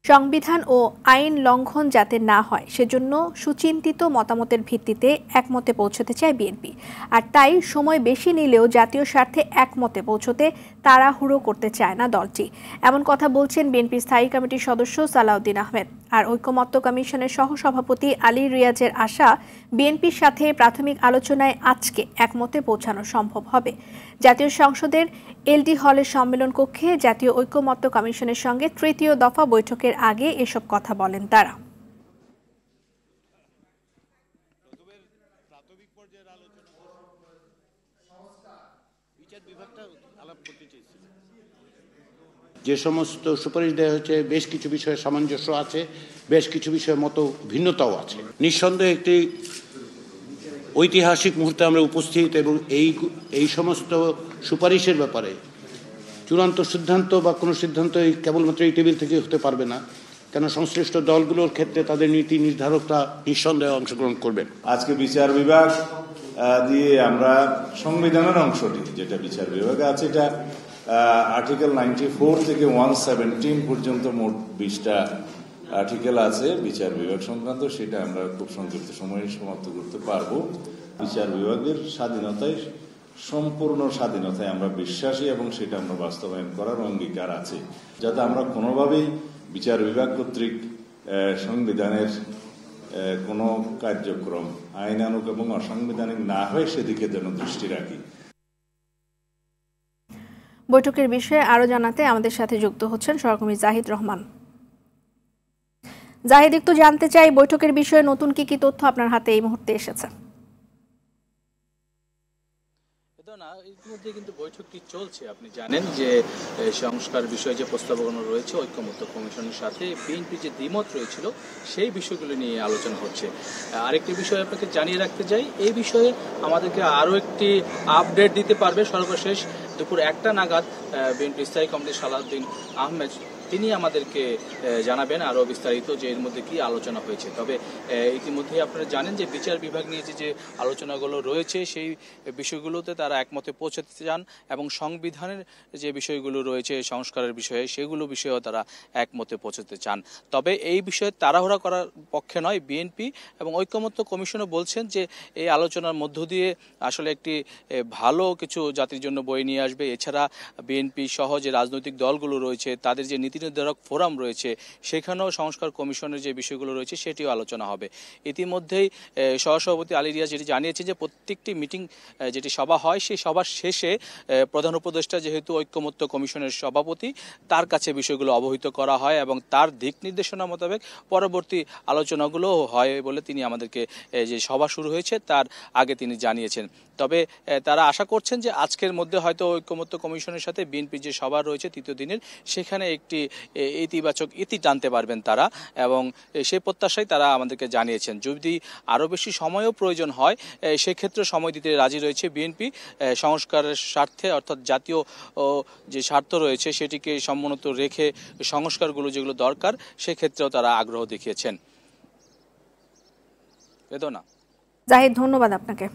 সংবিধান ও আইন লঙ্ঘন যাতে না হয় সেজন্য সুচিন্তিত মতামতের ভিত্তিতে একমতে পৌঁছতে চায় বিএনপি। আর তাই সময় বেশি নিলেও জাতীয় স্বার্থে একমতে পৌঁছতে তাড়াহুড়ো করতে চায় না দলটি। এমন কথা বলছেন বিএনপির স্থায়ী কমিটির সদস্য সালাউদ্দিন আহমেদ। আর ঐকমত্য কমিশনের সহসভাপতি আলী রিয়াজের আশা, বিএনপির সাথে প্রাথমিক আলোচনায় আজকে একমতে পৌঁছানো সম্ভব হবে। জাতীয় সংসদের এলডি হলের সম্মেলন কক্ষে জাতীয় ঐকমত্য কমিশনের সঙ্গে তৃতীয় দফা বৈঠকের আগে এসব কথা বলেন তারা। যে সমস্ত সুপারিশ দেওয়া হয়েছে বেশ কিছু বিষয়ে সামঞ্জস্য আছে, বেশ কিছু বিষয়ে মত ভিন্নতাও আছে। নিঃসন্দেহে একটি ঐতিহাসিক মুহূর্তে আমরা উপস্থিত এবং এই সমস্ত সুপারিশের ব্যাপারে চূড়ান্ত সিদ্ধান্ত বা কোনো সিদ্ধান্তই কেবলমাত্র এই টেবিল থেকে হতে পারবে না, কেন সংশ্লিষ্ট দলগুলোর ক্ষেত্রে তাদের নীতি নির্ধারকরা নিঃসন্দেহে অংশগ্রহণ করবেন। আজকে বিচার বিভাগ দিয়ে আমরা সংবিধানের অংশটি যেটা বিচার বিভাগে আছে, এটা আর্টিকেল 94 থেকে 117 পর্যন্ত মোট 20টা আর্টিকেল আছে বিচার বিভাগ সংক্রান্ত, সেটা আমরা খুব সংক্ষিপ্ত সময়ে সমাপ্ত করতে পারবো। বিচার বিভাগের স্বাধীনতায়, সম্পূর্ণ স্বাধীনতায় আমরা বিশ্বাসী এবং সেটা আমরা বাস্তবায়ন করার অঙ্গীকার আছে, যাতে আমরা কোনোভাবেই বিচার বিভাগ কর্তৃক সংবিধানের কোনো কার্যক্রম আইনানুগ এবং অসাংবিধানিক না হয় সেদিকে যেন দৃষ্টি রাখি। বৈঠকের বিষয়ে আরো জানাতে আমাদের সাথে যুক্ত হচ্ছেন সহকর্মী জাহিদ রহমান। জাহিদ, একটু জানতে চাই বৈঠকের বিষয়ে নতুন কি কি তথ্য আপনার হাতে এই মুহূর্তে এসেছে? ইতিমধ্যে কিন্তু বৈঠকটি চলছে। আপনি জানেন যে সংস্কার বিষয়ে যে প্রস্তাবনা রয়েছে ঐকমত্য কমিশনের সাথে বিএনপি যে দ্বিমত রয়েছিল সেই বিষয়গুলো নিয়ে আলোচনা হচ্ছে। আরেকটি বিষয় আপনাকে জানিয়ে রাখতে চাই, এই বিষয়ে আমাদেরকে আরও একটি আপডেট দিতে পারবে সর্বশেষ দুপুর 1টা নাগাদ বিএনপি স্থায়ী কমিটির সালাউদ্দিন আহমেদ, তিনি আমাদেরকে জানাবেন আরও বিস্তারিত যে এর মধ্যে কি আলোচনা হয়েছে। তবে ইতিমধ্যেই আপনারা জানেন যে বিচার বিভাগ নিয়ে যে আলোচনাগুলো রয়েছে সেই বিষয়গুলোতে তারা একমতে পৌঁছাতে চান এবং সংবিধানের যে বিষয়গুলো রয়েছে সংস্কারের বিষয়ে সেগুলো বিষয়েও তারা একমতে পৌঁছাতে চান। তবে এই বিষয়ে তাড়াহুড়া করার পক্ষে নয় বিএনপি, এবং ঐকমত্য কমিশনও বলছেন যে এই আলোচনার মধ্য দিয়ে আসলে একটি ভালো কিছু জাতির জন্য বয়ে নিয়ে আসবে। এছাড়া বিএনপি সহ যে রাজনৈতিক দলগুলো রয়েছে তাদের যে নীতি নির্ধারক ফোরাম রয়েছে সেখানেও সংস্কার কমিশনের যে বিষয়গুলো রয়েছে সেটিও আলোচনা হবে। ইতিমধ্যেই সহসভাপতি আলী রিয়াজ যেটি জানিয়েছে যে প্রত্যেকটি মিটিং যেটি সভা হয় সেই সভার শেষে প্রধান উপদেষ্টা যেহেতু ঐকমত্য কমিশনের সভাপতি, তার কাছে বিষয়গুলো অবহিত করা হয় এবং তার দিক নির্দেশনা মোতাবেক পরবর্তী আলোচনাগুলো হয় বলে তিনি আমাদেরকে যে সভা শুরু হয়েছে তার আগে তিনি জানিয়েছেন। তবে তারা আশা করছেন যে আজকের মধ্যে হয়তো ঐকমত্য কমিশনের সাথে বিএনপির যে সভা রয়েছে তৃতীয় দিনের, সেখানে একটি ইতিবাচক ইতি টানতে পারবেন তারা, এবং সেই প্রত্যাশাই তারা আমাদেরকে জানিয়েছেন। যদি আরও বেশি সময়ও প্রয়োজন হয় সেক্ষেত্রে সময় দিতে রাজি রয়েছে বিএনপি সংস্কারের স্বার্থে, অর্থাৎ জাতীয় যে স্বার্থ রয়েছে সেটিকে সমুন্নত রেখে সংস্কারগুলো যেগুলো দরকার সেক্ষেত্রেও তারা আগ্রহ দেখিয়েছেন। বেদনা। জাহিদ, ধন্যবাদ আপনাকে।